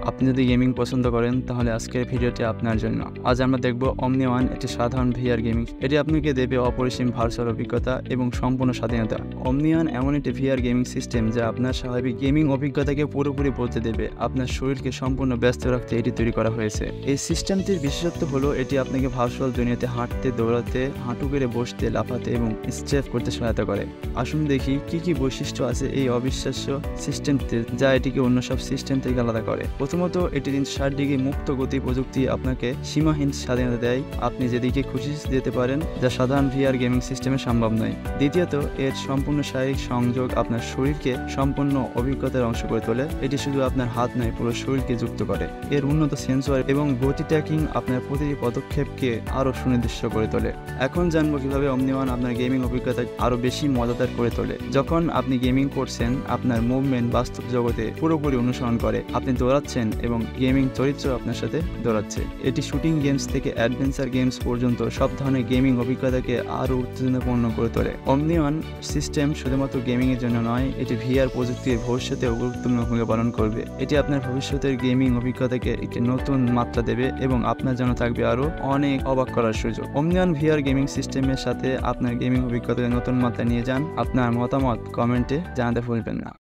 আপনি যদি গেমিং পছন্দ করেন তাহলে আজকের ভিডিওটি আপনার জন্য। আজ আমরা দেখব অমনি ওয়ান, একটি সাধারণ ভিআর গেমিং। এটি আপনাকে দেবে অপরিসীম ভার্চুয়াল অভিজ্ঞতা এবং সম্পূর্ণ স্বাধীনতা। অমনি ওয়ান এমন একটি ভিআর গেমিং সিস্টেম যা আপনার স্বাভাবিক গেমিং অভিজ্ঞতাকে পুরোপুরি বদলে দেবে। আপনার শরীরকে সম্পূর্ণ ব্যস্ত রাখতে এটি তৈরি করা হয়েছে। এই সিস্টেমটির বিশেষত্ব হলো এটি আপনাকে ভার্চুয়াল দুনিয়াতে হাঁটতে, দৌড়াতে, হাঁটু গেড়ে বসতে, লাফাতে এবং স্ট্রেপ করতে সহায়তা করে। আসুন দেখি কি কি বৈশিষ্ট্য আছে এই অবিশ্বাস্য সিস্টেমটির যা এটিকে অন্য সব সিস্টেম থেকে আলাদা করে। প্রথমত, এটি 360 ডিগ্রি মুক্ত গতি প্রযুক্তি আপনাকে সীমাহীন স্বাধীনতা দেয়। আপনি যেদিকে খুশি যেতে পারেন, যা সাধারণ ভিআর গেমিং সিস্টেমে সম্ভব নয়। দ্বিতীয়ত, এর সম্পূর্ণ শারীরিক সংযোগ আপনার শরীরকে সম্পূর্ণ অভিজ্ঞতার অংশ করে তোলে। এটি শুধু আপনার হাত নয়, পুরো শরীরকে যুক্ত করে। এর উন্নত সেন্সর এবং গতি ট্র্যাকিং আপনার প্রতিটি পদক্ষেপকে আরও সুনির্দিষ্ট করে তোলে। এখন জানবো কিভাবে অমনি ওয়ান আপনার গেমিং অভিজ্ঞতা আরও বেশি মজাদার করে তোলে। যখন আপনি গেমিং করছেন, আপনার মুভমেন্ট বাস্তব জগতে পুরোপুরি অনুসরণ করে। আপনি দৌড়াচ্ছেন এবং গেমিং চরিত্র আপনার সাথে দৌড়াচ্ছে। এটি শুটিং গেমস থেকে অ্যাডভেঞ্চার গেমস পর্যন্ত সব ধরনের গেমিং অভিজ্ঞতাকে আরও উত্তেজনাপূর্ণ করে তোলে। অমনি ওয়ান সিস্টেম শুধুমাত্র গেমিং এর জন্য নয়, এটি ভিআর প্রযুক্তির ভবিষ্যতেও গুরুত্বপূর্ণ ভূমিকা পালন করবে। এটি আপনার ভবিষ্যতের গেমিং অভিজ্ঞতাকে একটি নতুন মাত্রা দেবে এবং আপনার জন্য থাকবে আরও অনেক অবাক করার সুযোগ। অমনি ওয়ান ভিআর গেমিং সিস্টেমের সাথে আপনার গেমিং অভিজ্ঞতাকে নতুন মাত্রা নিয়ে যান। আপনার মতামত কমেন্টে জানাতে ভুলবেন না।